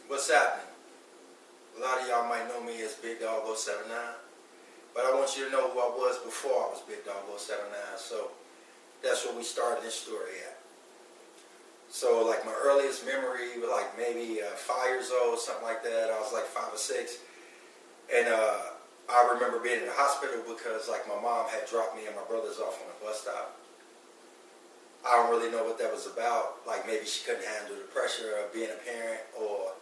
What's happening? A lot of y'all might know me as Big Dawg079, but I want you to know who I was before I was Big Dawg079, so that's where we started this story at. So like my earliest memory was like maybe 5 years old, something like that. I was like 5 or 6, and I remember being in the hospital because like my mom had dropped me and my brothers off on a bus stop. I don't really know what that was about. Like maybe she couldn't handle the pressure of being a parent, or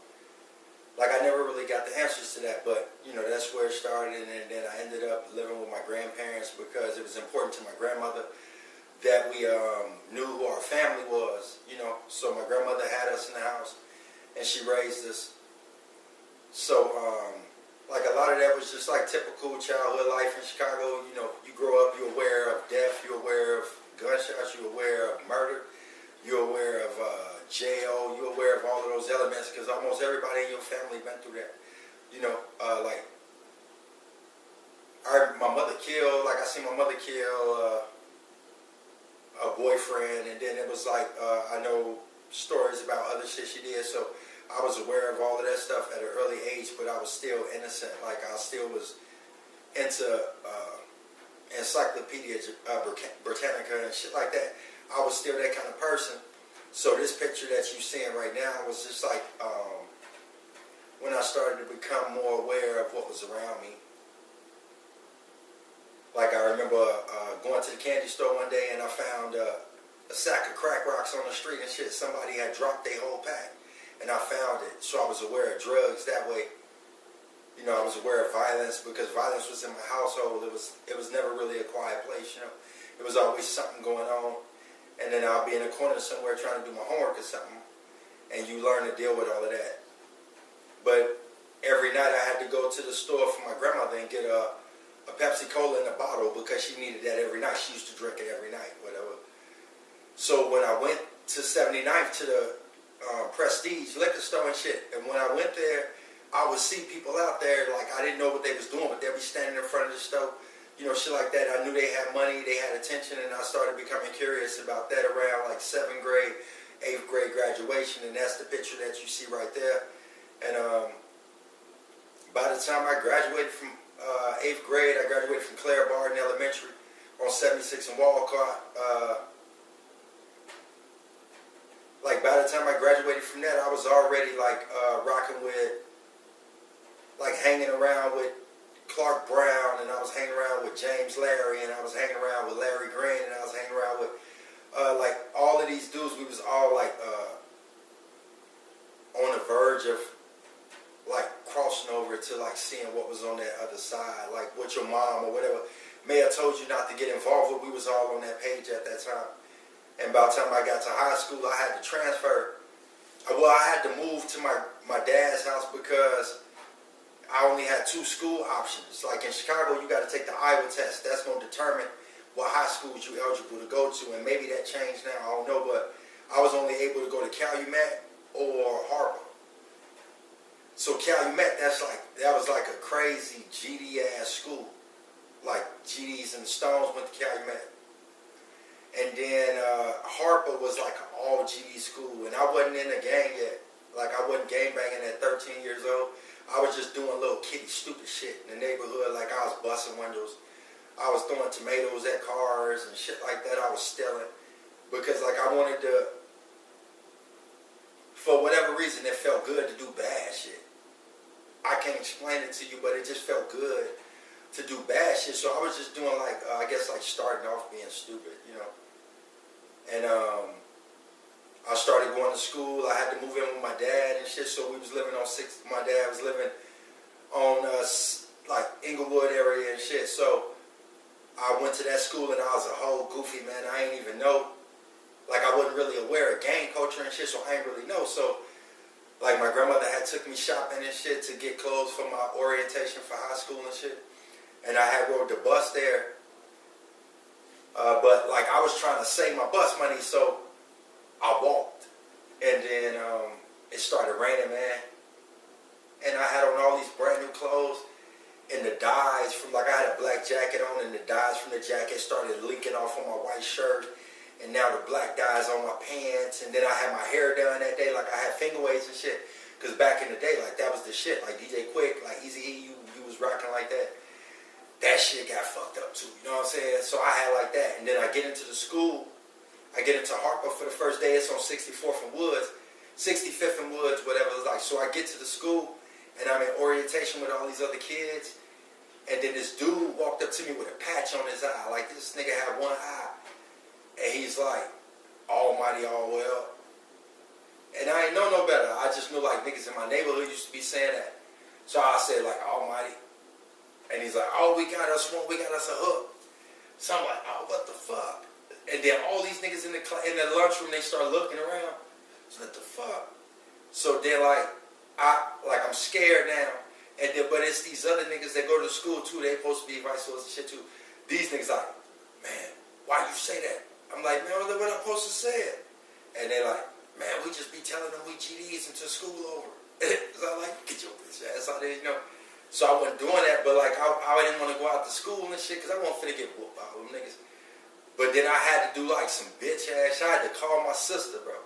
like I never really got the answers to that. But you know, that's where it started, and then I ended up living with my grandparents because it was important to my grandmother that we knew who our family was. You know, so my grandmother had us in the house, and she raised us. So like a lot of that was just like typical childhood life in Chicago. You know, you grow up, you're aware of death, you're aware of gunshots, you're aware of murder, you're aware of jail, you're aware of all of those elements because almost everybody in your family went through that. You know, like my mother killed, like I seen my mother kill a boyfriend, and then it was like I know stories about other shit she did, so I was aware of all of that stuff at an early age, but I was still innocent. Like I still was into Encyclopedia Britannica and shit like that. I was still that kind of person. So this picture that you're seeing right now was just like when I started to become more aware of what was around me. Like I remember going to the candy store one day and I found a sack of crack rocks on the street and shit. Somebody had dropped their whole pack, and I found it. So I was aware of drugs that way. You know, I was aware of violence because violence was in my household. It was never really a quiet place, you know. It was always something going on. And then I'll be in a corner somewhere trying to do my homework or something. And you learn to deal with all of that. But every night I had to go to the store for my grandmother and get a Pepsi Cola in a bottle because she needed that every night. She used to drink it every night, whatever. So when I went to 79th to the Prestige liquor store and shit, and when I went there, I would see people out there, like I didn't know what they was doing, but they'd be standing in front of the stove, you know, shit like that. I knew they had money, they had attention, and I started becoming curious about that around like 7th grade, 8th grade graduation, and that's the picture that you see right there. And by the time I graduated from 8th grade, I graduated from Claire Barton Elementary on 76 and Walcott. Like by the time I graduated from that, I was already like rocking with, like hanging around with Clark Brown, and I was hanging around with James Larry, and I was hanging around with Larry Green, and I was hanging around with like all of these dudes. We was all like on the verge of like crossing over to like seeing what was on that other side, like what your mom or whatever may have told you not to get involved with. We was all on that page at that time. And by the time I got to high school, I had to transfer. Well, I had to move to my dad's house because I only had 2 school options. Like in Chicago, you got to take the Iowa test. That's going to determine what high schools you're eligible to go to. And maybe that changed now, I don't know. But I was only able to go to Calumet or Harper. So Calumet, that was like a crazy GD ass school. Like GDs and the Stones went to Calumet. And then Harper was like an all GD school. And I wasn't in the gang yet. Like I wasn't gang banging at 13 years old. I was just doing little kiddie stupid shit in the neighborhood. Like I was busting windows. I was throwing tomatoes at cars and shit like that. I was stealing. Because like I wanted to, for whatever reason, it felt good to do bad shit. I can't explain it to you, but it just felt good to do bad shit. So I was just doing like, I guess like starting off being stupid, you know. And I started going to school. I had to move in with my dad and shit, so we was living on 6th. My dad was living on like Inglewood area and shit. So I went to that school and I was a whole goofy man. I ain't even know. Like I wasn't really aware of gang culture and shit, so I ain't really know. So like my grandmother had took me shopping and shit to get clothes for my orientation for high school and shit. And I had rode the bus there. But like I was trying to save my bus money, so I walked. And then it started raining, man. And I had on all these brand new clothes, and the dyes from, like I had a black jacket on, and the dyes from the jacket started leaking off on my white shirt. And now the black dye's on my pants. And then I had my hair done that day, like I had finger waves and shit. Because back in the day, like, that was the shit. Like, DJ Quick, like, Easy E, you was rocking like that. That shit got fucked up, too. You know what I'm saying? So I had like that. And then I get into the school. I get into Harper for the first day. It's on 64th and Woods. 65th and Woods, whatever it's like. So I get to the school, and I'm in orientation with all these other kids. And then this dude walked up to me with a patch on his eye. Like, this nigga had one eye. And he's like, Almighty, all well. And I ain't know no better. I just knew, like, niggas in my neighborhood used to be saying that. So I said, like, Almighty. And he's like, oh, we got us one, we got us a hook. So I'm like, oh, what the fuck? And then all these niggas in the lunchroom, they start looking around. So what the fuck? So then, like, I'm scared now. And then, but it's these other niggas that go to school too. They supposed to be vice versa shit too. These niggas like, man, why you say that? I'm like, man, what am I supposed to say? And they like, man, we just be telling them we GDs until school over. So I'm like, get your bitch ass out there, you know. So I wasn't doing that, but like I didn't want to go out to school and shit because I wasn't finna get whooped by them niggas. But then I had to do like some bitch ass shit. I had to call my sister, bro.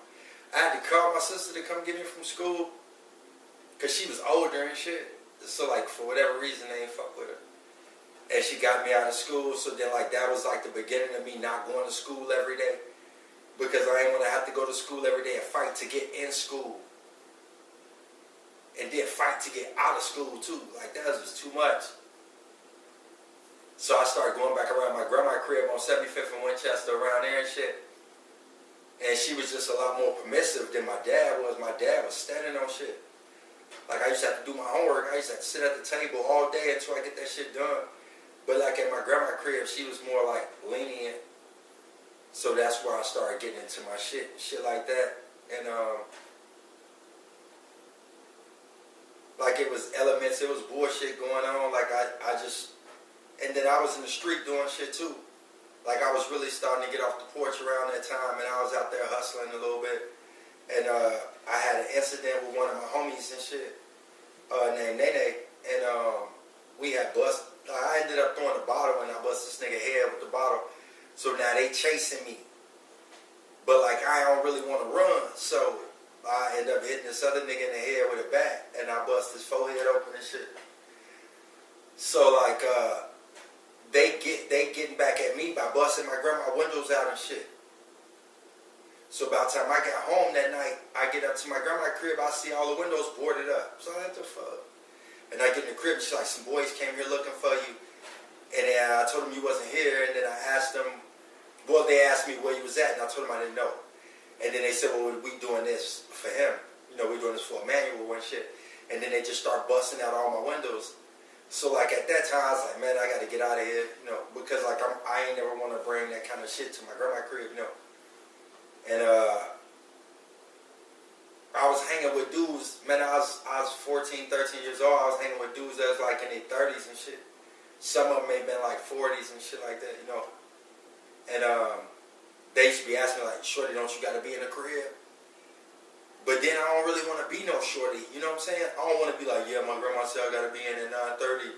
I had to call my sister to come get me from school because she was older and shit. So like for whatever reason they ain't fuck with her. And she got me out of school. So then like that was like the beginning of me not going to school every day because I ain't want to have to go to school every day and fight to get in school. And then fight to get out of school too. Like that was just too much. So I started going back around my grandma's crib on 75th and Winchester around there and shit. And she was just a lot more permissive than my dad was. My dad was standing on shit. Like I used to have to do my homework. I used to have to sit at the table all day until I get that shit done. But like at my grandma's crib, she was more like lenient. So that's where I started getting into my shit like that. And like it was elements, it was bullshit going on. Like I just, and then I was in the street doing shit too. Like I was really starting to get off the porch around that time, and I was out there hustling a little bit. And I had an incident with one of my homies and shit, named Nene, and we had bust. I ended up throwing a bottle, and I bust this nigga head with the bottle. So now they chasing me, but like I don't really want to run, so I end up hitting this other nigga in the head with a bat, and I bust his forehead open and shit. So like they getting back at me by busting my grandma's windows out and shit. So by the time I got home that night, I get up to my grandma's crib, I see all the windows boarded up. So what the fuck? And I get in the crib, she's like, some boys came here looking for you. And then I told them you wasn't here, and then I asked them, well, they asked me where you was at, and I told them I didn't know. And then they said, well, we doing this for him. You know, we doing this for Emmanuel and shit. And then they just start busting out all my windows. So like at that time, I was like, man, I got to get out of here, you know, because like I ain't never want to bring that kind of shit to my grandma's crib, you know. And I was hanging with dudes, man, I was 14, 13 years old. I was hanging with dudes that was like in their 30s and shit. Some of them may have been like 40s and shit like that, you know. And they used to be asking me like, shorty, don't you got to be in a crib? But then I don't really want to be no shorty, you know what I'm saying? I don't want to be like, yeah, my grandma said I got to be in at 9:30.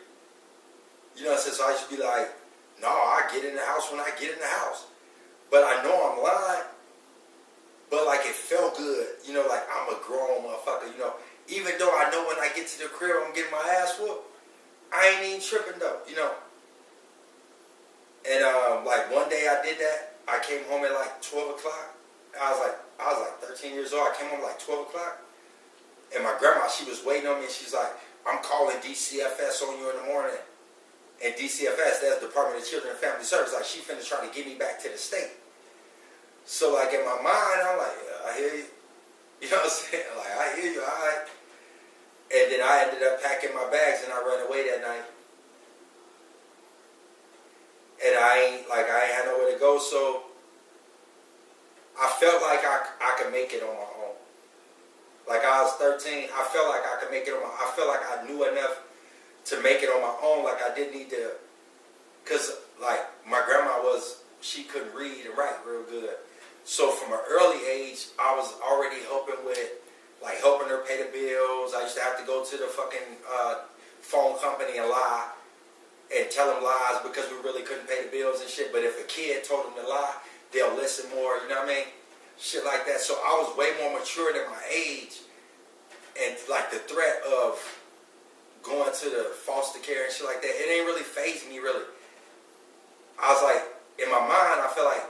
You know what I'm saying? So I used to be like, no, I get in the house when I get in the house. But I know I'm lying. But like it felt good, you know, like I'm a grown motherfucker, you know. Even though I know when I get to the crib I'm getting my ass whooped, I ain't even tripping though, you know. And like one day I did that. I came home at like 12 o'clock. I was like 13 years old. I came home like 12 o'clock. And my grandma, she was waiting on me, and she's like, I'm calling DCFS on you in the morning. And DCFS, that's Department of Children and Family Services, like she finna try to get me back to the state. So like in my mind, I'm like, yeah, I hear you. You know what I'm saying? Like, I hear you, all right. And then I ended up packing my bags and I ran away that night. And I ain't had nowhere to go, so I felt like I could make it on my own. Like I was 13, I felt like I could make it on my own. I felt like I knew enough to make it on my own. Like I didn't need to, because like my grandma she couldn't read and write real good. So from an early age, I was already helping her pay the bills. I used to have to go to the fucking phone company and lie and tell them lies because we really couldn't pay the bills and shit. But if a kid told them to lie, they'll listen more, you know what I mean? Shit like that. So I was way more mature than my age. And like the threat of going to the foster care and shit like that, it ain't really fazed me really. I was like, in my mind, I feel like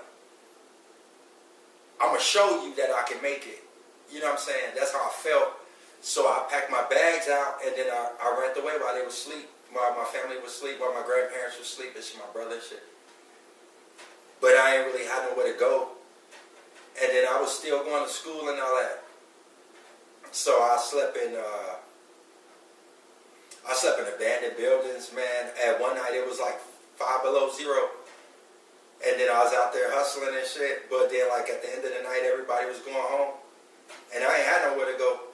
I'm gonna show you that I can make it. You know what I'm saying? That's how I felt. So I packed my bags out, and then I ran away while they were asleep, while my family was asleep, while my grandparents were asleep, and my brother and shit. But I ain't really had nowhere to go. And then I was still going to school and all that. So I slept in abandoned buildings, man. At one night it was like 5 below zero. And then I was out there hustling and shit. But then like at the end of the night everybody was going home. And I ain't had nowhere to go.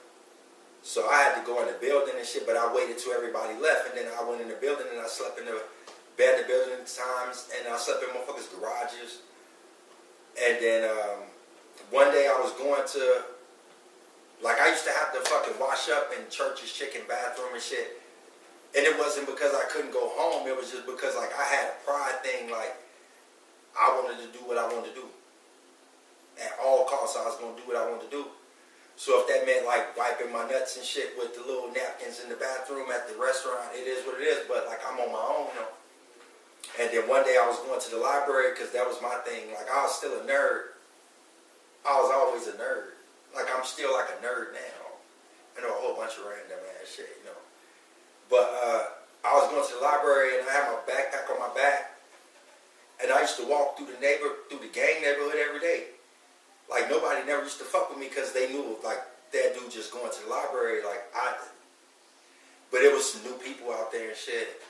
So I had to go in the building and shit, but I waited till everybody left. And then I went in the building and I slept in the abandoned building times. And I slept in motherfuckers' garages. And then one day I was going to, like, I used to have to fucking wash up in church's chicken bathroom and shit. And it wasn't because I couldn't go home. It was just because, like, I had a pride thing. Like, I wanted to do what I wanted to do. At all costs, I was going to do what I wanted to do. So if that meant, like, wiping my nuts and shit with the little napkins in the bathroom at the restaurant, it is what it is. But, like, I'm on my own, you know. And then one day I was going to the library because that was my thing. Like, I was still a nerd. I was always a nerd. Like, I'm still like a nerd now. I know a whole bunch of random ass shit, you know. But I was going to the library and I had my backpack on my back. And I used to walk through the gang neighborhood every day. Like, nobody never used to fuck with me because they knew, like, that dude just going to the library like I did. But it was some new people out there and shit.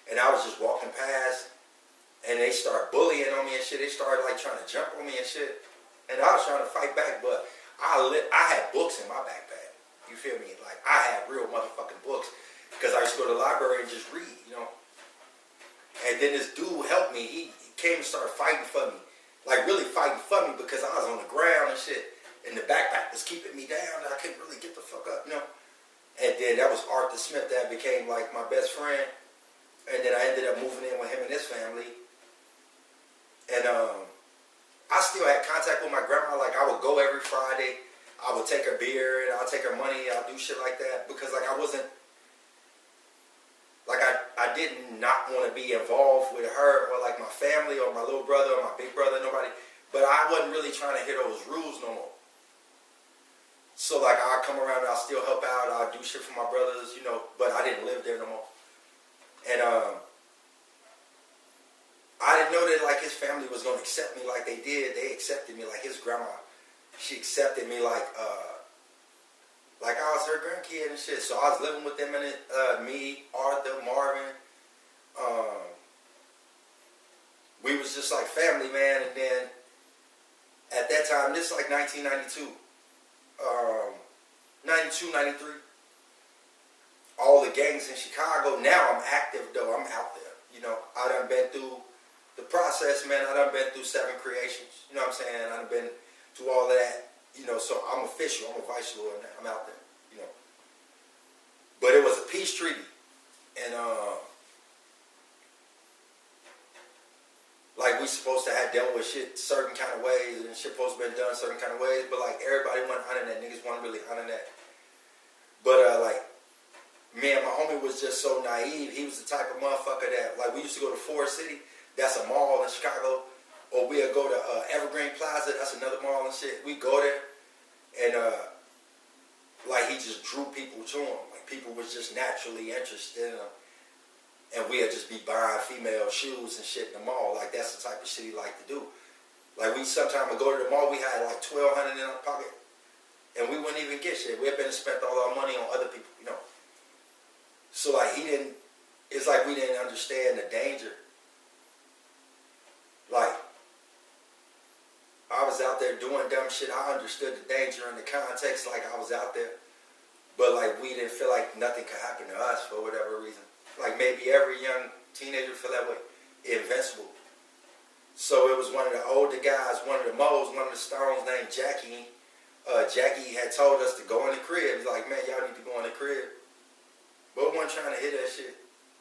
And I was just walking past and they started bullying on me and shit. They started, like, trying to jump on me and shit. And I was trying to fight back, but I had books in my backpack. You feel me? Like, I had real motherfucking books because I used to go to the library and just read, you know. And then this dude helped me. He came and started fighting for me. Like, really fighting for me because I was on the ground and shit. And the backpack was keeping me down and I couldn't really get the fuck up, you know. And then that was Arthur Smith that became, like, my best friend. And then I ended up moving in with him and his family. And, I still had contact with my grandma. Like, I would go every Friday. I would take her beer and I'll take her money. I'll do shit like that because, like, I wasn't, like, I did not want to be involved with her or, like, my family or my little brother or my big brother, nobody. But I wasn't really trying to hear those rules no more. So, like, I'll come around and I'll still help out. I'll do shit for my brothers, you know, but I didn't live there no more. And, I didn't know that, like, his family was going to accept me like they did. They accepted me, like, his grandma. She accepted me like I was her grandkid and shit. So I was living with them and me, Arthur, Marvin. We was just like family, man. And then at that time, this is like 1992. 92, 93. All the gangs in Chicago. Now I'm active, though. I'm out there. You know, I done been through the process, man. I done been through 7 creations. You know what I'm saying? I done been through all of that. You know, so I'm official. I'm a vice lord now. I'm out there. You know. But it was a peace treaty. And, like, we supposed to have dealt with shit certain kind of ways. And shit supposed to been done certain kind of ways. But, like, everybody wasn't honoring that. Niggas wasn't really honoring that. But, like, me and my homie was just so naive. He was the type of motherfucker that, like, we used to go to Forest City. That's a mall in Chicago. Or we'll go to Evergreen Plaza. That's another mall and shit. We go there. And, like, he just drew people to him. Like, people was just naturally interested in him. And we'd just be buying female shoes and shit in the mall. Like, that's the type of shit he liked to do. Like, we sometimes would go to the mall. We had, like, $1,200 in our pocket. And we wouldn't even get shit. We'd been spent all our money on other people, you know. So, like, it's like we didn't understand the danger. Like, I was out there doing dumb shit. I understood the danger in the context, like, I was out there. But, like, we didn't feel like nothing could happen to us for whatever reason. Like, maybe every young teenager feel that way. Invincible. So it was one of the older guys, one of the moles, one of the stones named Jackie. Jackie had told us to go in the crib. He's like, man, y'all need to go in the crib. But we weren't trying to hit that shit.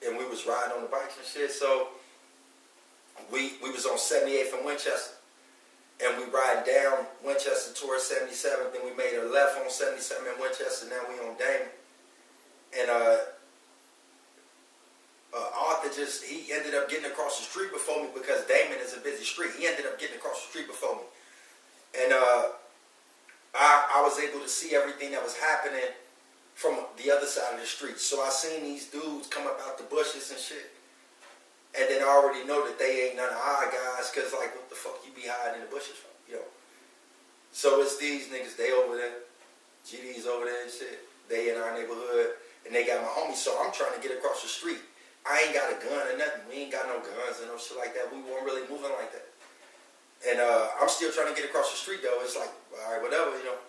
And we was riding on the bikes and shit. So we was on 78th and Winchester. and we riding down Winchester towards 77th, then we made a left on 77 in Winchester, now we on Damon. And Arthur he ended up getting across the street before me because Damon is a busy street. He ended up getting across the street before me. And I was able to see everything that was happening from the other side of the street. So I seen these dudes come up out the bushes and shit. And then I already know that they ain't none of our guys, because like, what the fuck you be hiding in the bushes from, you know? So it's these niggas, they over there, GD's over there and shit. They in our neighborhood, and they got my homies, so I'm trying to get across the street. I ain't got a gun or nothing. We ain't got no guns and no shit like that. We weren't really moving like that. And I'm still trying to get across the street though. It's like, all right, whatever, you know.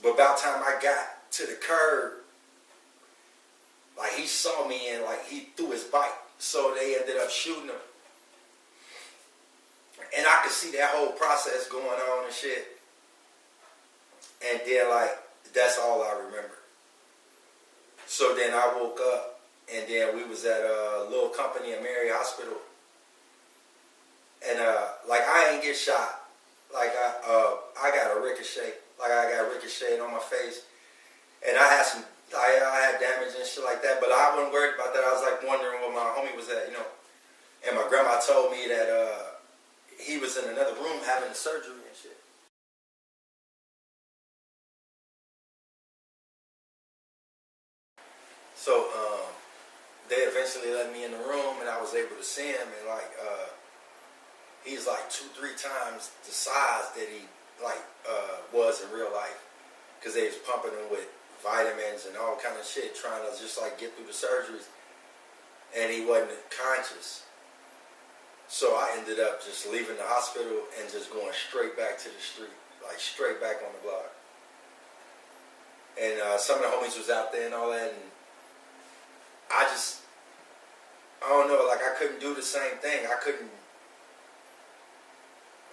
But about time I got to the curb, like he saw me and like he threw his bike. So they ended up shooting him. And I could see that whole process going on and shit. And then like, that's all I remember. So then I woke up, and then we was at a little company in Mary Hospital. And like I ain't get shot. Like I got a ricochet. Like I got ricocheted on my face. And I had I had damage and shit like that, but I wasn't worried about that. I was like wondering where my homie was at, you know. And my grandma told me that he was in another room having a surgery and shit. So they eventually let me in the room, and I was able to see him, and like he's like 2-3 times the size that he like was in real life, because they was pumping him with vitamins and all kind of shit, trying to just like get through the surgeries, and he wasn't conscious. So I ended up just leaving the hospital and just going straight back to the street, like straight back on the block. And some of the homies was out there and all that, and I don't know, like I couldn't do the same thing. I couldn't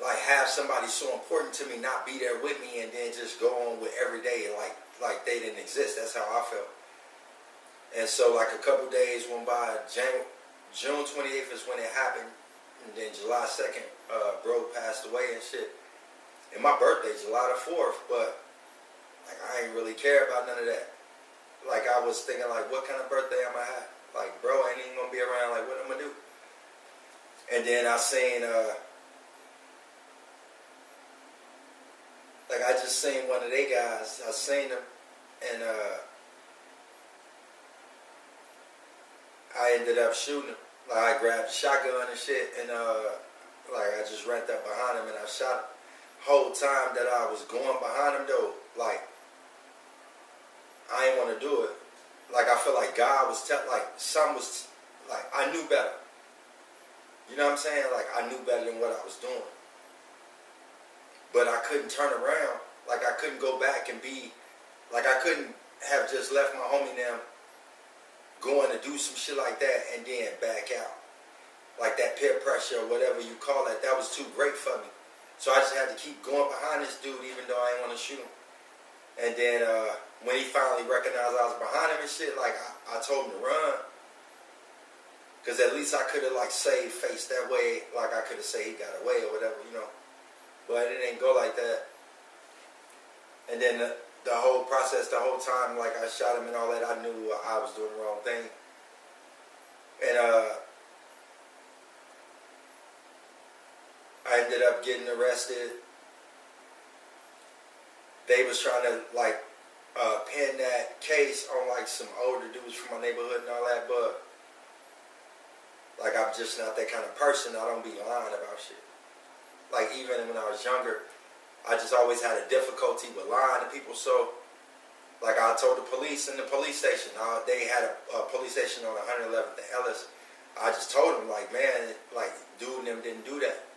like have somebody so important to me not be there with me and then just go on with every day like they didn't exist. That's how I felt. And so like a couple days went by. June 28th is when it happened, and then July 2nd, bro passed away and shit. And my birthday, July the 4th, but like I ain't really care about none of that. Like I was thinking like, what kind of birthday am I have? Like bro ain't even gonna be around, like what am I gonna do? And then I seen like I just seen one of they guys. I seen him, and I ended up shooting him. Like I grabbed a shotgun and shit, and like I just ran up behind him and I shot him. Whole time that I was going behind him though, like I ain't want to do it. Like I feel like God was like something was like I knew better. You know what I'm saying? Like I knew better than what I was doing. But I couldn't turn around. Like I couldn't go back and be, like I couldn't have just left my homie them going to do some shit like that and then back out. Like that peer pressure or whatever you call it, that was too great for me. So I just had to keep going behind this dude even though I didn't want to shoot him. And then when he finally recognized I was behind him and shit, like I told him to run. Because at least I could have like saved face that way. Like I could have said he got away or whatever, you know. But it didn't go like that. And then the whole process, the whole time, like I shot him and all that, I knew I was doing the wrong thing. And I ended up getting arrested. They was trying to like pin that case on like some older dudes from my neighborhood and all that, but like I'm just not that kind of person. I don't be lying about shit. Like even when I was younger, I just always had a difficulty with lying to people. So like I told the police in the police station, they had a police station on 111th and Ellis. I just told them like, man, like dude and them didn't do that.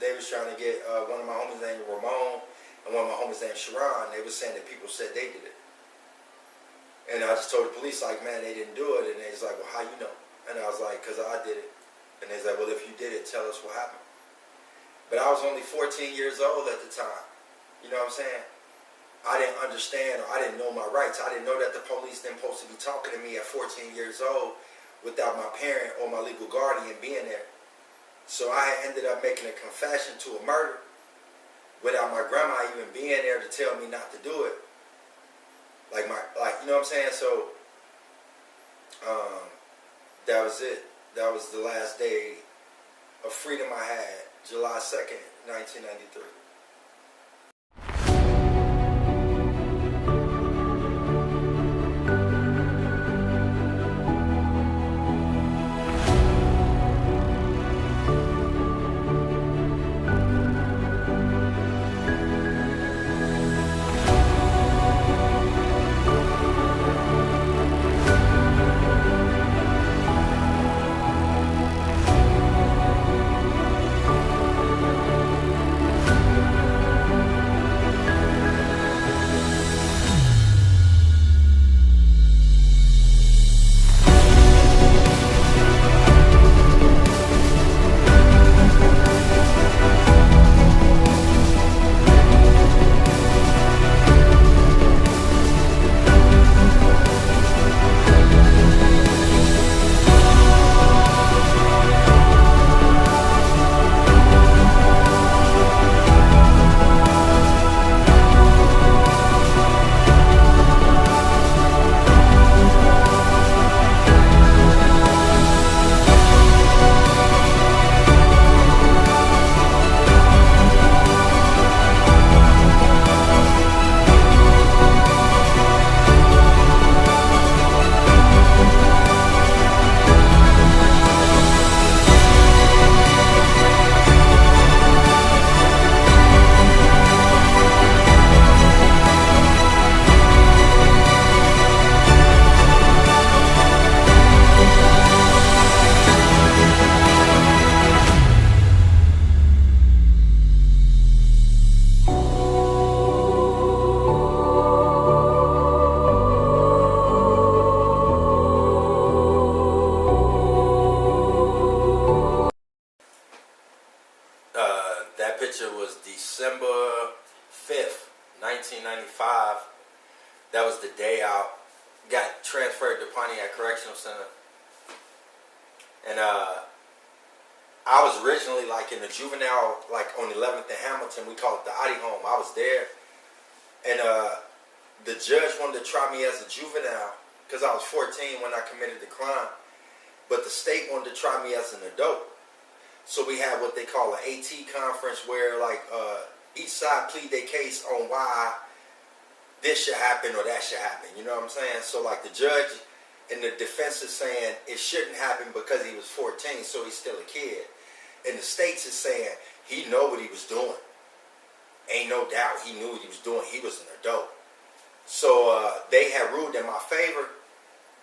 They was trying to get one of my homies named Ramon and one of my homies named Sharon. They was saying that people said they did it. And I just told the police like, man, they didn't do it. And they was like, well, how you know? And I was like, because I did it. And they was like, well, if you did it, tell us what happened. But I was only 14 years old at the time. You know what I'm saying? I didn't understand, or I didn't know my rights. I didn't know that the police didn't supposed to be talking to me at 14 years old without my parent or my legal guardian being there. So I ended up making a confession to a murder. without my grandma even being there to tell me not to do it. Like you know what I'm saying? So that was it. That was the last day of freedom I had, July 2nd, 1993. That picture was December 5th, 1995. That was the day I got transferred to Pontiac Correctional Center. And I was originally like in the juvenile, like on 11th and Hamilton, we call it the Adi home. I was there. And the judge wanted to try me as a juvenile because I was 14 when I committed the crime. But the state wanted to try me as an adult. So we had what they call an AT conference where like each side plead their case on why this should happen or that should happen. You know what I'm saying? So like the judge and the defense is saying it shouldn't happen because he was 14, so he's still a kid. And the states is saying he know what he was doing. Ain't no doubt he knew what he was doing. He was an adult. So they had ruled in my favor,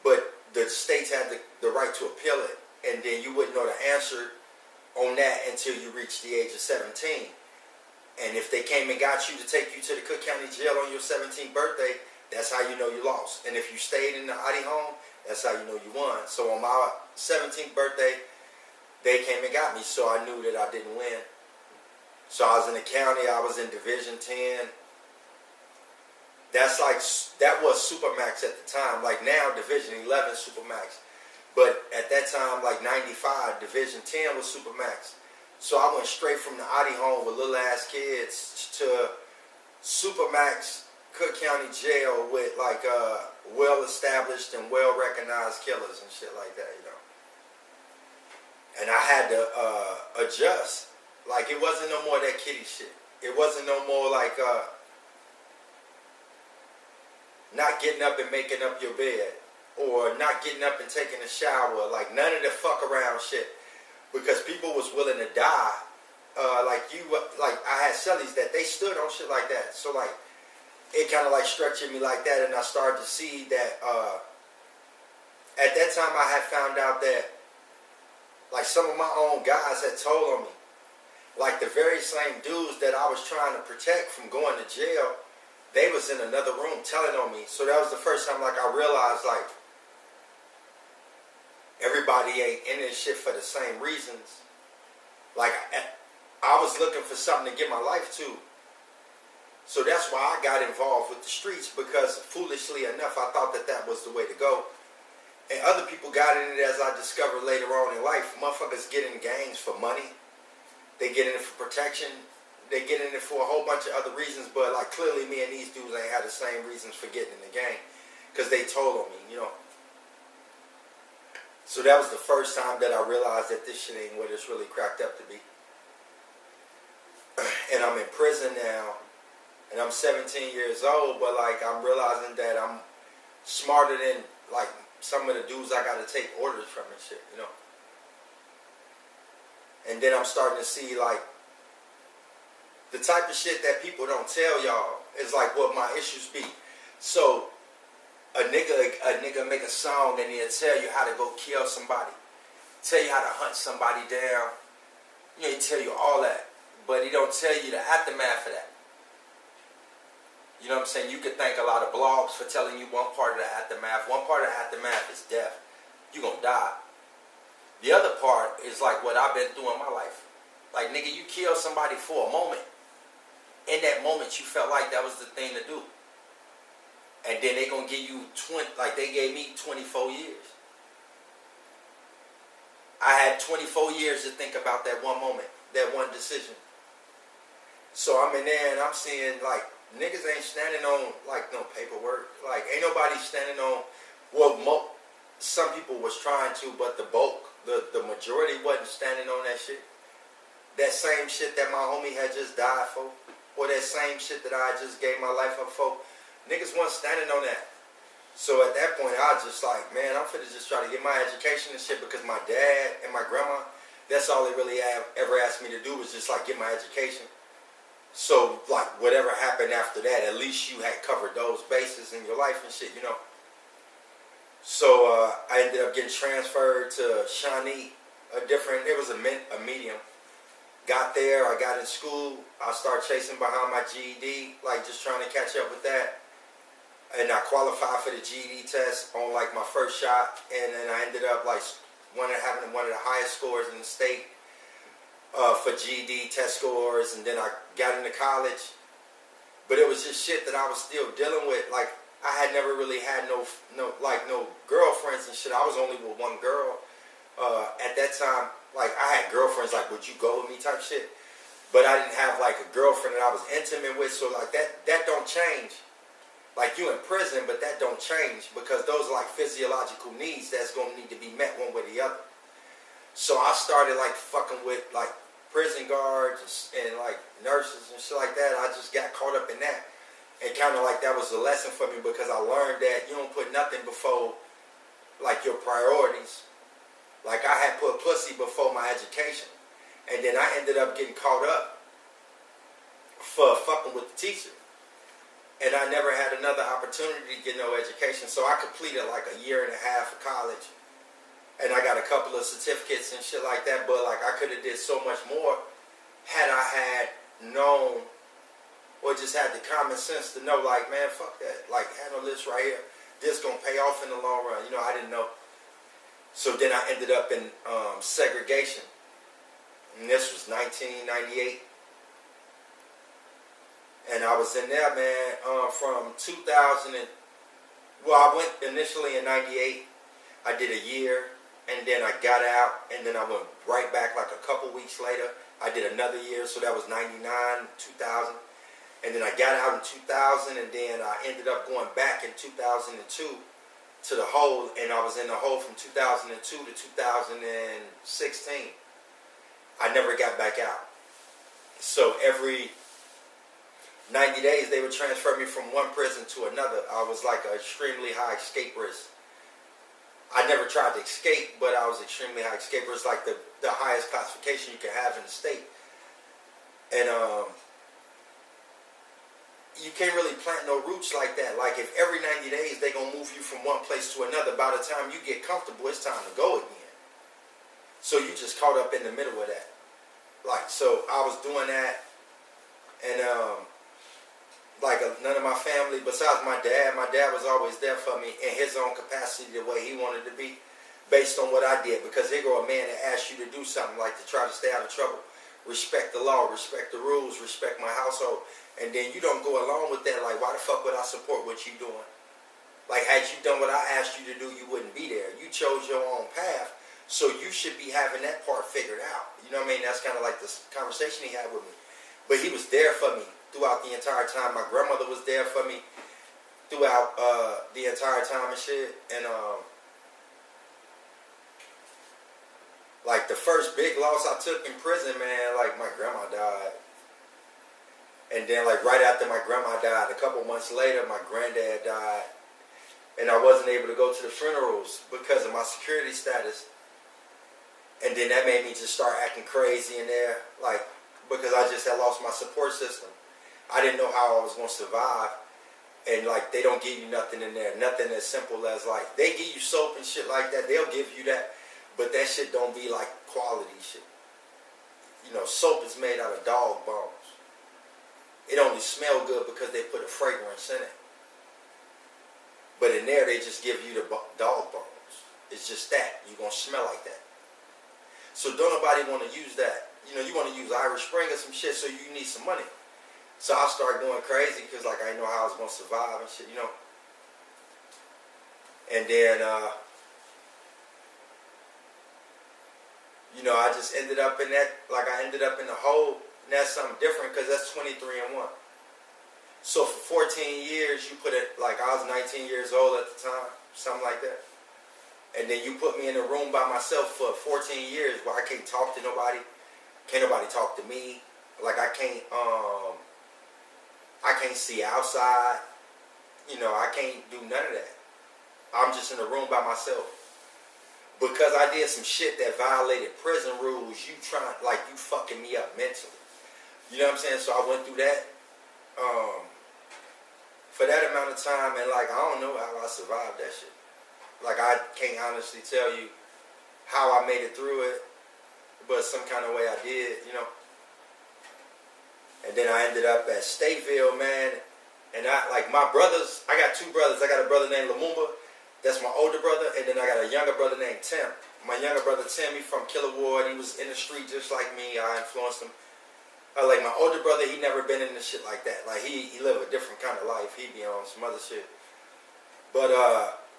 but the states had the right to appeal it. And then you wouldn't know the answer on that until you reach the age of 17. And if they came and got you to take you to the Cook County Jail on your 17th birthday, that's how you know you lost. And if you stayed in the Adi home, that's how you know you won. So on my 17th birthday, they came and got me, so I knew that I didn't win. So I was in the county, I was in Division 10. That was Supermax at the time. Like now, Division 11 Supermax. But at that time, like 95, Division 10 was Supermax. So I went straight from the Adi home with little ass kids to Supermax Cook County Jail with like well established and well recognized killers and shit like that, you know. And I had to adjust. Like it wasn't no more that kiddie shit. It wasn't no more like not getting up and making up your bed. Or not getting up and taking a shower, like none of the fuck around shit, because people was willing to die. Like I had cellies that they stood on shit like that. So like, it kind of like structured me like that, and I started to see that. At that time, I had found out that, like some of my own guys had told on me, like the very same dudes that I was trying to protect from going to jail, they was in another room telling on me. So that was the first time like I realized like. Everybody ain't in this shit for the same reasons. Like, I was looking for something to give my life to. So that's why I got involved with the streets, because foolishly enough, I thought that that was the way to go. And other people got in it, as I discovered later on in life. Motherfuckers get in gangs for money. They get in it for protection. they get in it for a whole bunch of other reasons, but like clearly me and these dudes ain't had the same reasons for getting in the game, because they told on me, you know. So that was the first time that I realized that this shit ain't what it's really cracked up to be. And I'm in prison now, and I'm 17 years old, but like I'm realizing that I'm smarter than like some of the dudes I gotta take orders from and shit, you know. And then I'm starting to see like the type of shit that people don't tell y'all is like what my issues be. So a nigga make a song and he'll tell you how to go kill somebody, tell you how to hunt somebody down, you know, he tell you all that, but he don't tell you the aftermath of that. You know what I'm saying? You could thank a lot of blogs for telling you one part of the aftermath. One part of the aftermath is death. You're gonna die. The other part is like what I've been through in my life. Like, nigga, you killed somebody for a moment. In that moment, you felt like that was the thing to do. And then they gonna give you 20, like they gave me 24 years. I had 24 years to think about that one moment, that one decision. So I'm in there and I'm seeing like, niggas ain't standing on like no paperwork. Like ain't nobody standing on, well, some people was trying to, but the bulk, the majority wasn't standing on that shit. That same shit that my homie had just died for, or that same shit that I just gave my life up for, niggas wasn't standing on that. So at that point, I was just like, man, I'm finna just try to get my education and shit, because my dad and my grandma, that's all they really ever asked me to do was just like get my education. So like whatever happened after that, at least you had covered those bases in your life and shit, you know. So I ended up getting transferred to Shawnee, it was a medium. Got there, I got in school, I started chasing behind my GED, like just trying to catch up with that. And I qualified for the GED test on like my first shot, and then I ended up like having one of the highest scores in the state for GED test scores, and then I got into college. But it was just shit that I was still dealing with. Like I had never really had no girlfriends and shit. I was only with one girl at that time. Like I had girlfriends like, would you go with me type shit, but I didn't have like a girlfriend that I was intimate with. So like that don't change. Like you in prison, but that don't change, because those are like physiological needs that's gonna need to be met one way or the other. So I started like fucking with like prison guards and like nurses and shit like that. I just got caught up in that, and kind of like that was a lesson for me, because I learned that you don't put nothing before like your priorities. Like I had put pussy before my education, and then I ended up getting caught up for fucking with the teacher, and I never had another opportunity to get no education. So I completed like a year and a half of college, and I got a couple of certificates and shit like that, but like I could have did so much more had I had known, or just had the common sense to know, like, man, fuck that, like handle this right here, this gonna pay off in the long run. You know, I didn't know. So then I ended up in segregation, and this was 1998, and I was in there, man, from 2000 I went initially in 98, I did a year, and then I got out, and then I went right back like a couple weeks later, I did another year, so that was 99, 2000, and then I got out in 2000, and then I ended up going back in 2002, to the hole, and I was in the hole from 2002 to 2016. I never got back out. So every 90 days they would transfer me from one prison to another. I was like an extremely high escape risk. I never tried to escape, but I was extremely high escape risk, like the highest classification you can have in the state. And you can't really plant no roots like that. Like if every 90 days they gonna move you from one place to another, by the time you get comfortable, it's time to go again. So you just caught up in the middle of that. Like, so I was doing that, and like none of my family besides my dad was always there for me in his own capacity, the way he wanted to be, based on what I did. Because here go a man that asks you to do something, like to try to stay out of trouble, respect the law, respect the rules, respect my household. And then you don't go along with that, like, why the fuck would I support what you doing? Like, had you done what I asked you to do, you wouldn't be there. You chose your own path, so you should be having that part figured out. You know what I mean? That's kind of like the conversation he had with me. But he was there for me throughout the entire time. My grandmother was there for me throughout the entire time and shit. And like the first big loss I took in prison, man, like my grandma died. And then like right after my grandma died, a couple months later, my granddad died. And I wasn't able to go to the funerals because of my security status. And then that made me just start acting crazy in there, like, because I just had lost my support system. I didn't know how I was going to survive. And like, they don't give you nothing in there, nothing as simple as like, they give you soap and shit like that, they'll give you that, but that shit don't be like quality shit. You know, soap is made out of dog bones. It only smell good because they put a fragrance in it. But in there, they just give you the dog bones. It's just that. You're going to smell like that. So don't nobody want to use that. You know, you want to use Irish Spring or some shit, so you need some money. So I started going crazy because, like, I didn't know how I was going to survive and shit, you know. And then, you know, I just ended up in that, like, I ended up in the hole. And that's something different because that's 23-1. So for 14 years, you put it, like, I was 19 years old at the time, something like that. And then you put me in a room by myself for 14 years where I can't talk to nobody. Can't nobody talk to me. Like, I can't see outside. You know, I can't do none of that. I'm just in a room by myself. Because I did some shit that violated prison rules, you fucking me up mentally. You know what I'm saying? So I went through that for that amount of time, and like, I don't know how I survived that shit. Like, I can't honestly tell you how I made it through it, but some kind of way I did, you know. And then I ended up at Stateville, man. And my brothers, I got two brothers. I got a brother named Lumumba, that's my older brother, and then I got a younger brother named Tim. My younger brother Tim, he from Killer Ward. He was in the street just like me. I influenced him. Like my older brother, he never been into shit like that. Like he lived a different kind of life. He be on some other shit. But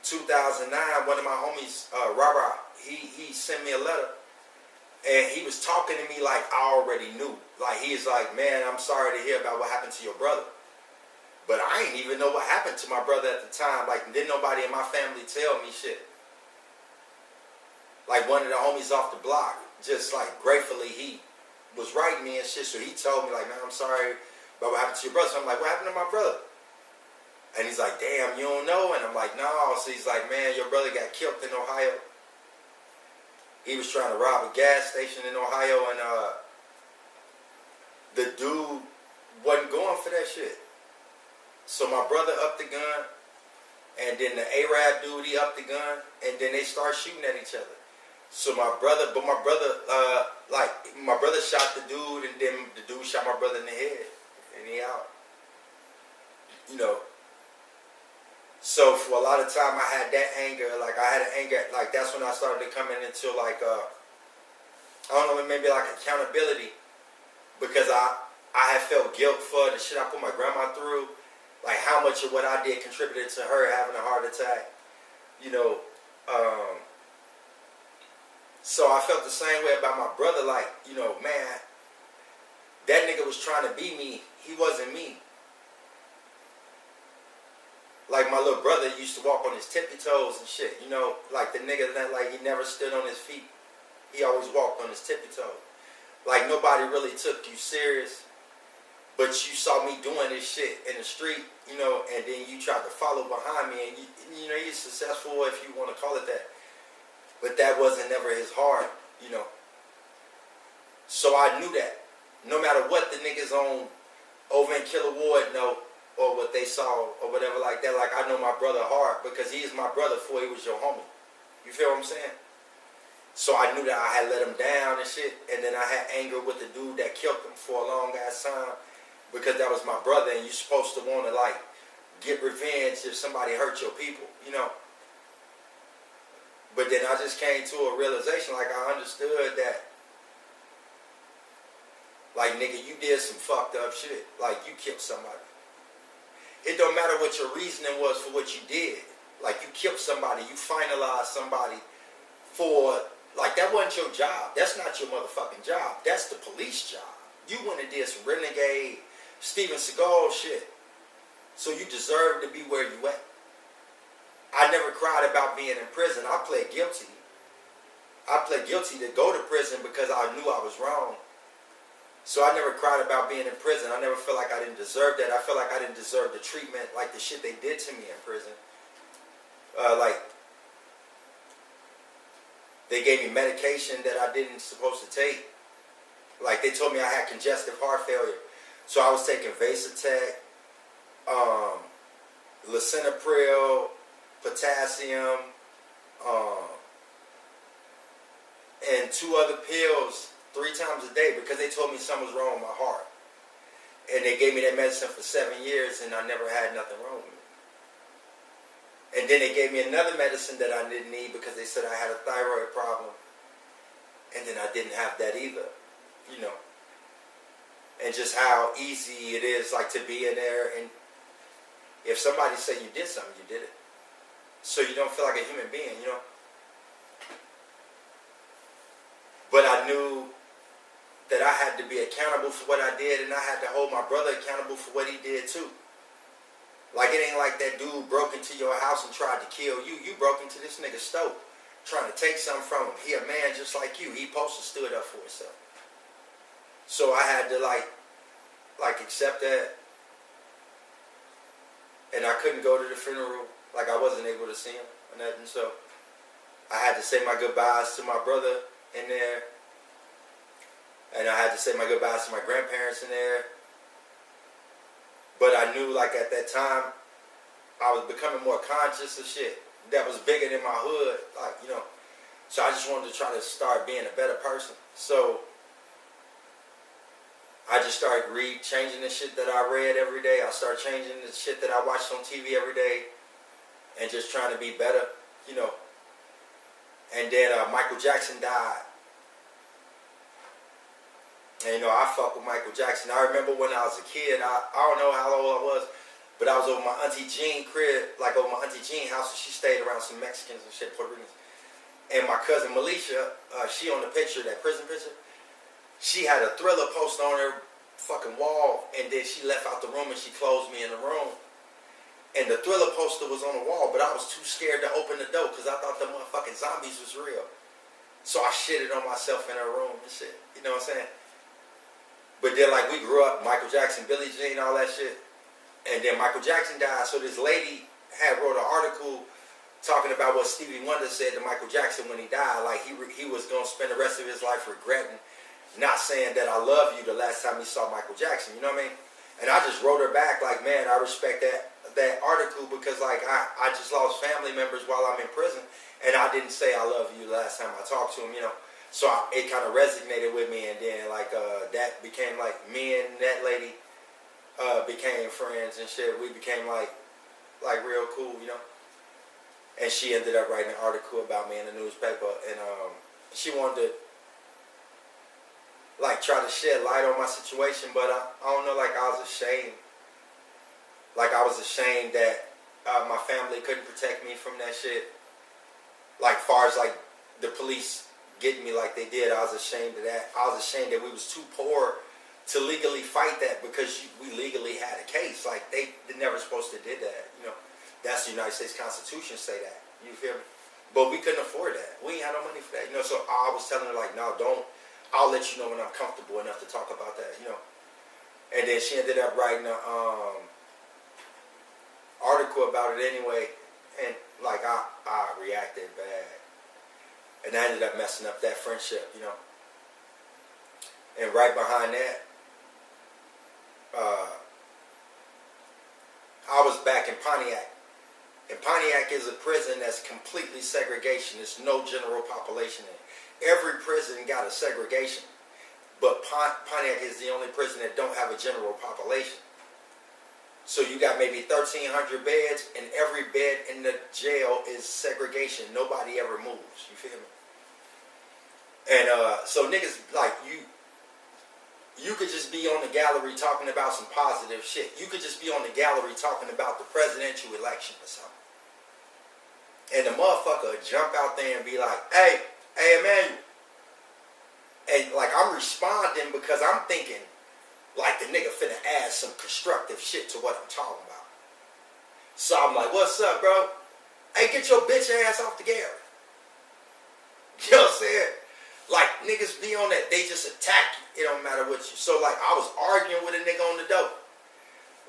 2009, one of my homies, Robert, he sent me a letter, and he was talking to me like I already knew. Like he's like, man, I'm sorry to hear about what happened to your brother. But I ain't even know what happened to my brother at the time. Like, didn't nobody in my family tell me shit. Like one of the homies off the block, just like gratefully, he was writing me and shit. So he told me like, man, I'm sorry about what happened to your brother. So I'm like, what happened to my brother? And he's like, damn, you don't know? And I'm like, no. So he's like, man, your brother got killed in Ohio. He was trying to rob a gas station in Ohio, and the dude wasn't going for that shit. So my brother upped the gun, and then the Arab dude, he upped the gun, and then they start shooting at each other. So my brother shot the dude, and then the dude shot my brother in the head, and he out. You know. So for a lot of time, I had that anger. Like I had an anger. Like that's when I started to come into like I don't know, maybe like accountability, because I had felt guilt for the shit I put my grandma through. Like how much of what I did contributed to her having a heart attack. You know. So I felt the same way about my brother. Like, you know, man, that nigga was trying to be me. He wasn't me. Like my little brother used to walk on his tippy toes and shit. You know, like the nigga that like he never stood on his feet. He always walked on his tippy toes. Like nobody really took you serious. But you saw me doing this shit in the street, you know, and then you tried to follow behind me, and you know, you're successful if you want to call it that. But that wasn't never his heart, you know. So I knew that. No matter what the niggas on over in Killer Ward know, or what they saw, or whatever like that, like I know my brother heart, because he is my brother before he was your homie. You feel what I'm saying? So I knew that I had let him down and shit, and then I had anger with the dude that killed him for a long ass time, because that was my brother, and you're supposed to want to like get revenge if somebody hurt your people, you know. But then I just came to a realization, like I understood that, like nigga, you did some fucked up shit. Like you killed somebody. It don't matter what your reasoning was for what you did. Like you killed somebody, you finalized somebody for, like that wasn't your job. That's not your motherfucking job. That's the police job. You went and did some renegade Steven Seagal shit. So you deserve to be where you at. I never cried about being in prison. I pled guilty. I pled guilty to go to prison because I knew I was wrong. So I never cried about being in prison. I never felt like I didn't deserve that. I felt like I didn't deserve the treatment, like the shit they did to me in prison. Like, they gave me medication that I didn't supposed to take. Like, they told me I had congestive heart failure. So I was taking Vasotec, lisinopril, potassium, and 2 other pills 3 times a day because they told me something was wrong with my heart. And they gave me that medicine for 7 years and I never had nothing wrong with it. And then they gave me another medicine that I didn't need because they said I had a thyroid problem. And then I didn't have that either, you know. And just how easy it is, like, to be in there, and if somebody say you did something, you did it. So you don't feel like a human being, you know. But I knew that I had to be accountable for what I did, and I had to hold my brother accountable for what he did too. Like, it ain't like that dude broke into your house and tried to kill you. You broke into this nigga's stove trying to take something from him. He a man just like you. He supposed to stood up for himself. So I had to like accept that. And I couldn't go to the funeral. Like, I wasn't able to see him or nothing. So I had to say my goodbyes to my brother in there. And I had to say my goodbyes to my grandparents in there. But I knew, like, at that time, I was becoming more conscious of shit that was bigger than my hood. Like, you know. So I just wanted to try to start being a better person. So I just started changing the shit that I read every day. I started changing the shit that I watched on TV every day. And just trying to be better, you know. And then Michael Jackson died. And, you know, I fuck with Michael Jackson. I remember when I was a kid, I don't know how old I was, but I was over my Auntie Jean crib, like over my Auntie Jean house, and she stayed around some Mexicans and shit, Puerto Ricans. And my cousin Melisha, she on the picture, that prison picture, she had a Thriller poster on her fucking wall, and then she left out the room and she closed me in the room. And the Thriller poster was on the wall, but I was too scared to open the door because I thought the motherfucking zombies was real. So I shitted on myself in her room and shit, you know what I'm saying? But then, like, we grew up, Michael Jackson, Billie Jean, all that shit. And then Michael Jackson died, so this lady had wrote an article talking about what Stevie Wonder said to Michael Jackson when he died. Like, he was going to spend the rest of his life regretting not saying that I love you the last time he saw Michael Jackson, you know what I mean? And I just wrote her back like, man, I respect that article because, like, I just lost family members while I'm in prison. And I didn't say I love you the last time I talked to him, you know. So it kind of resonated with me, and then like that became like me and that lady became friends and shit. We became like real cool, you know. And she ended up writing an article about me in the newspaper, and she wanted to like try to shed light on my situation, but I don't know, like I was ashamed. Like I was ashamed that my family couldn't protect me from that shit. Like far as like the police getting me like they did, I was ashamed of that. I was ashamed that we was too poor to legally fight that because we legally had a case. Like they never supposed to did that, you know. That's the United States Constitution say that. You feel me? But we couldn't afford that. We ain't had no money for that, you know. So I was telling her like, no, don't. I'll let you know when I'm comfortable enough to talk about that, you know. And then she ended up writing a article about it anyway, and like I reacted bad. And I ended up messing up that friendship, you know. And right behind that, I was back in Pontiac. And Pontiac is a prison that's completely segregation. There's no general population in it. Every prison got a segregation. But Pontiac is the only prison that don't have a general population. So you got maybe 1,300 beds, and every bed in the jail is segregation. Nobody ever moves. You feel me? And so niggas, like, you could just be on the gallery talking about some positive shit. You could just be on the gallery talking about the presidential election or something. And the motherfucker would jump out there and be like, hey, Emmanuel. And, like, I'm responding because I'm thinking, has some constructive shit to what I'm talking about. So I'm like, what's up, bro? Hey, get your bitch ass off the gallery. You know what I'm saying? Like, niggas be on that, they just attack you. It don't matter what you. So, like, I was arguing with a nigga on the dope.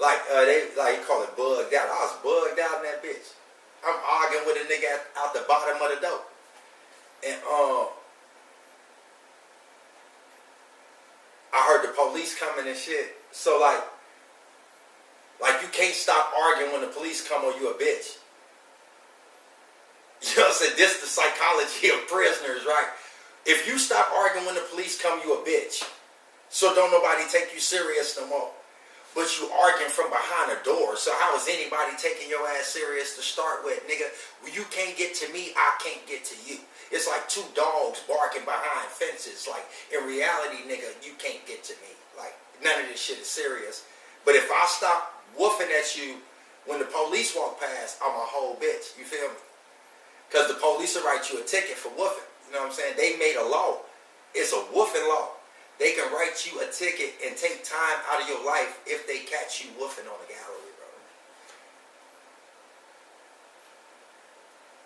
Like, they call it bugged out. I was bugged out in that bitch. I'm arguing with a nigga out the bottom of the dope. And, I heard the police coming and shit. So, like you can't stop arguing when the police come or you a bitch. You know what I'm saying? This is the psychology of prisoners, right? If you stop arguing when the police come, you a bitch. So don't nobody take you serious no more. But you arguing from behind a door. So how is anybody taking your ass serious to start with, nigga? When you can't get to me, I can't get to you. It's like two dogs barking behind fences. Like, in reality, nigga, you can't get to me. Like, none of this shit is serious. But if I stop woofing at you when the police walk past, I'm a whole bitch. You feel me? Because the police will write you a ticket for woofing. You know what I'm saying? They made a law. It's a woofing law. They can write you a ticket and take time out of your life if they catch you woofing on the gallery, bro.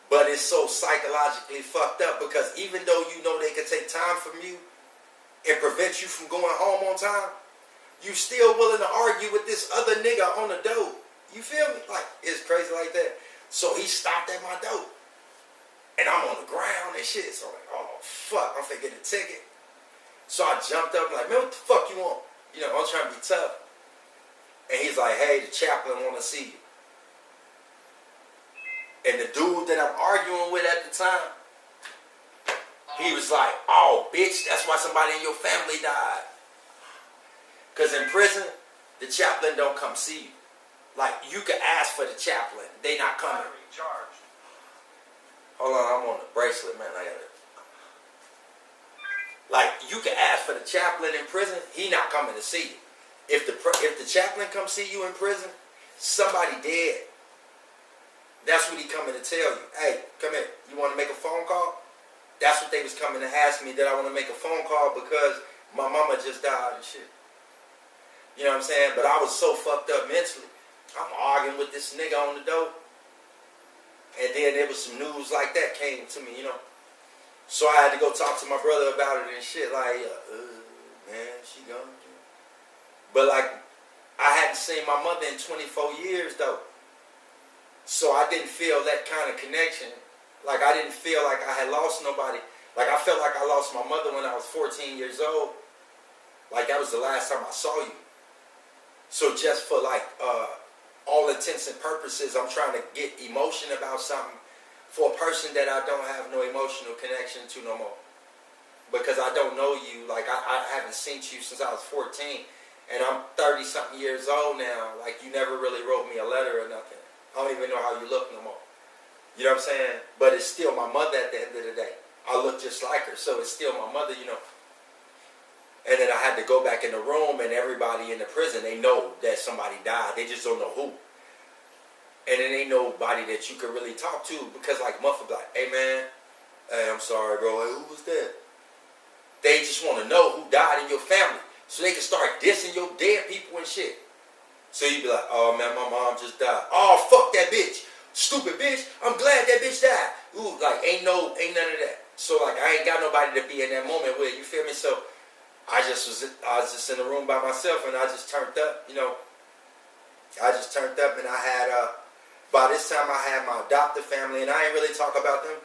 But it's so psychologically fucked up because even though you know they can take time from you and prevent you from going home on time, you still willing to argue with this other nigga on the dope. You feel me? Like, it's crazy like that. So he stopped at my dope. And I'm on the ground and shit. So I'm like, oh, fuck, I'm finna get a ticket. So I jumped up like, man, what the fuck you want? You know, I'm trying to be tough. And he's like, hey, the chaplain want to see you. And the dude that I'm arguing with at the time, he was like, oh, bitch, that's why somebody in your family died. Because in prison, the chaplain don't come see you. Like, you can ask for the chaplain. They not coming. Hold on, I'm on the bracelet, man. I got it. Like, you can ask for the chaplain in prison. He not coming to see you. If the chaplain come see you in prison, somebody dead. That's what he coming to tell you. Hey, come here. You want to make a phone call? That's what they was coming to ask me, that I want to make a phone call because my mama just died and shit. You know what I'm saying? But I was so fucked up mentally. I'm arguing with this nigga on the dope. And then there was some news like that came to me, you know. So I had to go talk to my brother about it and shit. Like, man, she gone. But like, I hadn't seen my mother in 24 years though. So I didn't feel that kind of connection. Like, I didn't feel like I had lost nobody. Like, I felt like I lost my mother when I was 14 years old. Like, that was the last time I saw you. So just for like, all intents and purposes, I'm trying to get emotion about something for a person that I don't have no emotional connection to no more. Because I don't know you. Like, I haven't seen you since I was 14. And I'm 30-something years old now. Like, you never really wrote me a letter or nothing. I don't even know how you look no more. You know what I'm saying? But it's still my mother at the end of the day. I look just like her. So it's still my mother, you know. And then I had to go back in the room, and everybody in the prison, they know that somebody died. They just don't know who. And it ain't nobody that you can really talk to, because like motherfucker be like, hey man, hey, I'm sorry bro, hey, who was that? They just want to know who died in your family, so they can start dissing your dead people and shit. So you be like, oh man, my mom just died. Oh, fuck that bitch. Stupid bitch. I'm glad that bitch died. Ooh, like ain't none of that. So like I ain't got nobody to be in that moment with, you feel me? So I was just in the room by myself, and I just turned up, you know. I just turned up, and I had by this time I had my adopted family, and I ain't really talk about them,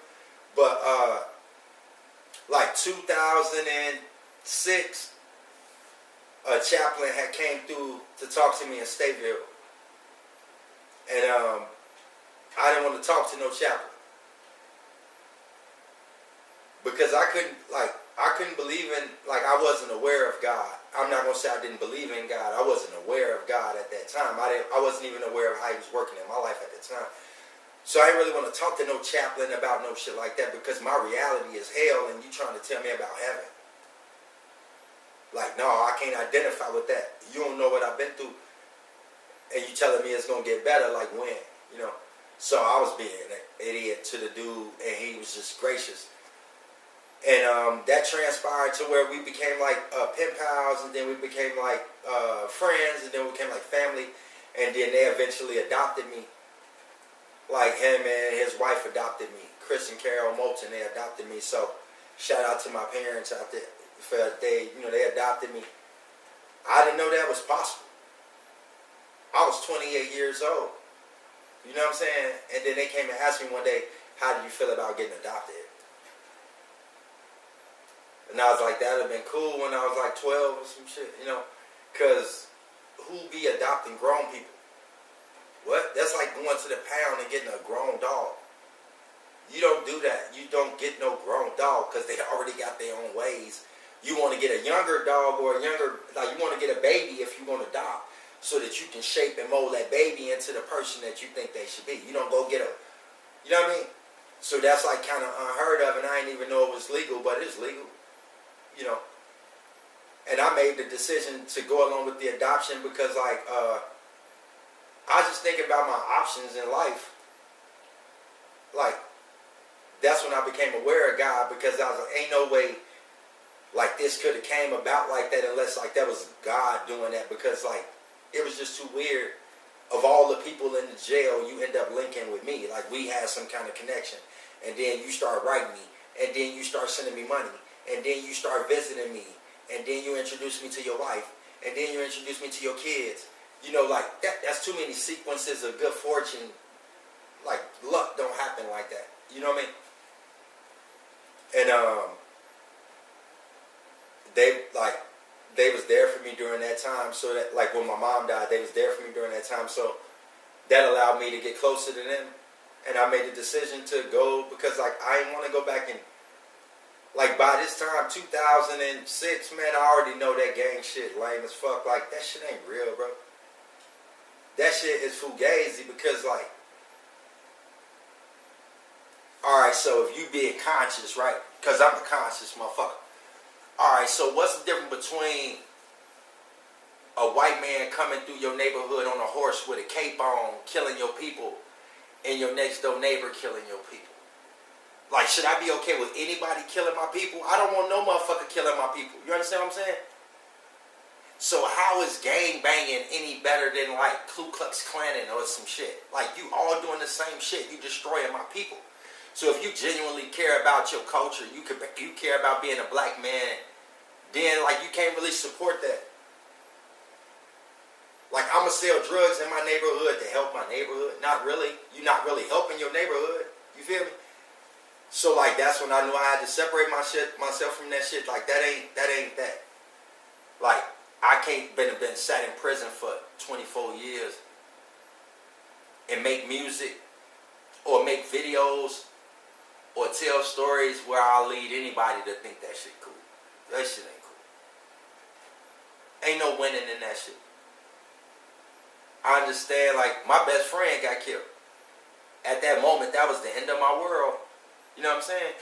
but like 2006, a chaplain had came through to talk to me in Stateville, and I didn't want to talk to no chaplain because I couldn't believe in, like, I wasn't aware of God. I'm not going to say I didn't believe in God. I wasn't aware of God at that time. I wasn't even aware of how he was working in my life at the time. So I didn't really want to talk to no chaplain about no shit like that, because my reality is hell, and you trying to tell me about heaven. Like, no, I can't identify with that. You don't know what I've been through, and you telling me it's going to get better, like when, you know. So I was being an idiot to the dude, and he was just gracious. And that transpired to where we became like pen pals, and then we became like friends, and then we became like family, and then they eventually adopted me. Like him and his wife adopted me. Chris and Carol Moulton, they adopted me. So shout out to my parents out there for they adopted me. I didn't know that was possible. I was 28 years old. You know what I'm saying? And then they came and asked me one day, how do you feel about getting adopted? And I was like, that would have been cool when I was like 12 or some shit, because who be adopting grown people? What? That's like going to the pound and getting a grown dog. You don't do that. You don't get no grown dog because they already got their own ways. You want to get a younger dog or you want to get a baby if you want to adopt so that you can shape and mold that baby into the person that you think they should be. You don't go get you know what I mean? So that's like kind of unheard of, and I didn't even know it was legal, but it's legal, And I made the decision to go along with the adoption because I was just thinking about my options in life. Like, that's when I became aware of God, because I was like, ain't no way like this could have came about like that unless like that was God doing that, because like it was just too weird. Of all the people in the jail, you end up linking with me. Like we had some kind of connection. And then you start writing me. And then you start sending me money. And then you start visiting me. And then you introduce me to your wife. And then you introduce me to your kids. Like that's too many sequences of good fortune. Like luck don't happen like that. You know what I mean? And they was there for me during that time. So that like when my mom died, they was there for me during that time. So that allowed me to get closer to them. And I made the decision to go because like I didn't want to go back and like by this time 2006, man, I already know that gang shit lame as fuck. Like that shit ain't real, bro. That shit is fugazi because like, alright, so if you being conscious, right? Because I'm a conscious motherfucker. Alright, so what's the difference between a white man coming through your neighborhood on a horse with a cape on, killing your people, and your next door neighbor killing your people? Like, should I be okay with anybody killing my people? I don't want no motherfucker killing my people. You understand what I'm saying? So how is gang banging any better than like Ku Klux Klaning or some shit? Like you all doing the same shit. You destroying my people. So if you genuinely care about your culture, you care about being a black man, then like you can't really support that. Like I'm gonna sell drugs in my neighborhood to help my neighborhood. Not really. You're not really helping your neighborhood. You feel me? So like that's when I knew I had to separate myself from that shit. Like that ain't that. Like I can't been sat in prison for 24 years and make music or make videos or tell stories where I'll lead anybody to think that shit cool. That shit ain't cool. Ain't no winning in that shit. I understand, like, my best friend got killed. At that moment, that was the end of my world. You know what I'm saying?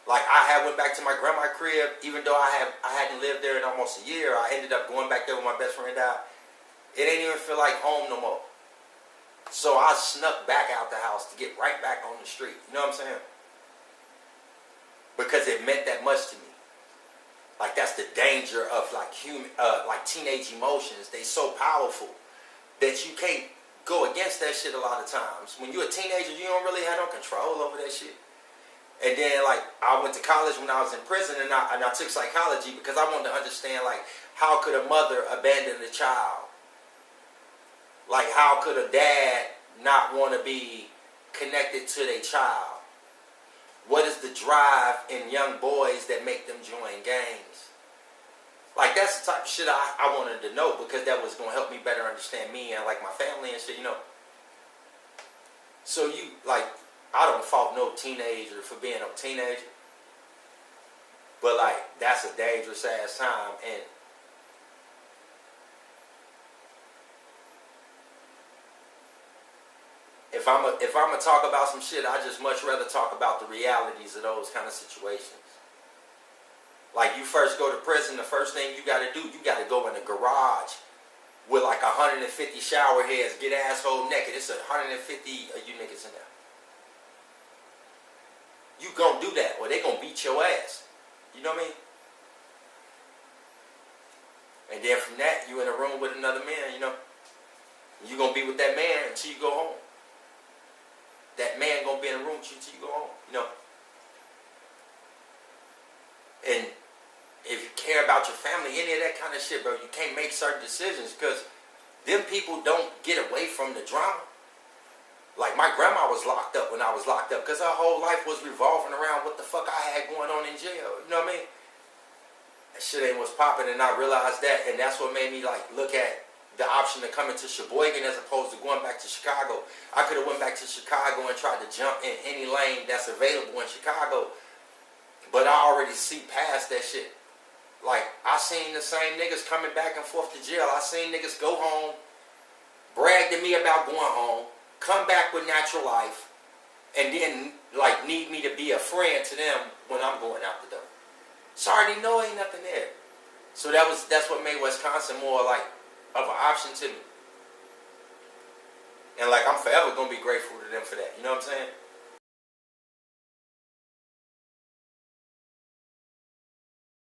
Like, I went back to my grandma's crib, even though I hadn't lived there in almost a year. I ended up going back there when my best friend died. It didn't even feel like home no more. So I snuck back out the house to get right back on the street. You know what I'm saying? Because it meant that much to me. Like, that's the danger of, like, like teenage emotions. They so powerful that you can't go against that shit a lot of times. When you're a teenager, you don't really have no control over that shit. And then, like, I went to college when I was in prison, and I took psychology because I wanted to understand, like, how could a mother abandon a child? Like, how could a dad not want to be connected to their child? What is the drive in young boys that make them join gangs? Like, that's the type of shit I wanted to know, because that was going to help me better understand me and, like, my family and shit, you know. So you, like, I don't fault no teenager for being a teenager. But, like, that's a dangerous ass time. And if I'm gonna talk about some shit, I just much rather talk about the realities of those kind of situations. Like, you first go to prison, the first thing you gotta do, you gotta go in the garage with like 150 shower heads, get asshole naked. It's 150 of you niggas in there. You gonna do that, or they gonna beat your ass. You know what I mean? And And then from that, you in a room with another man, you know. You're going to be with that man until you go home. That man going to be in a room with you until you go home, you know. And if you care about your family, any of that kind of shit, bro, you can't make certain decisions because them people don't get away from the drama. Like, my grandma was locked up when I was locked up because her whole life was revolving around what the fuck I had going on in jail. You know what I mean? That shit ain't what's popping, and I realized that, and that's what made me, like, look at the option to come into Sheboygan as opposed to going back to Chicago. I could have went back to Chicago and tried to jump in any lane that's available in Chicago, but I already see past that shit. Like, I seen the same niggas coming back and forth to jail. I seen niggas go home, brag to me about going home, come back with natural life, and then, like, need me to be a friend to them when I'm going out the door. So I already know ain't nothing there. So that's what made Wisconsin more, like, of an option to me. And, like, I'm forever going to be grateful to them for that. You know what I'm saying?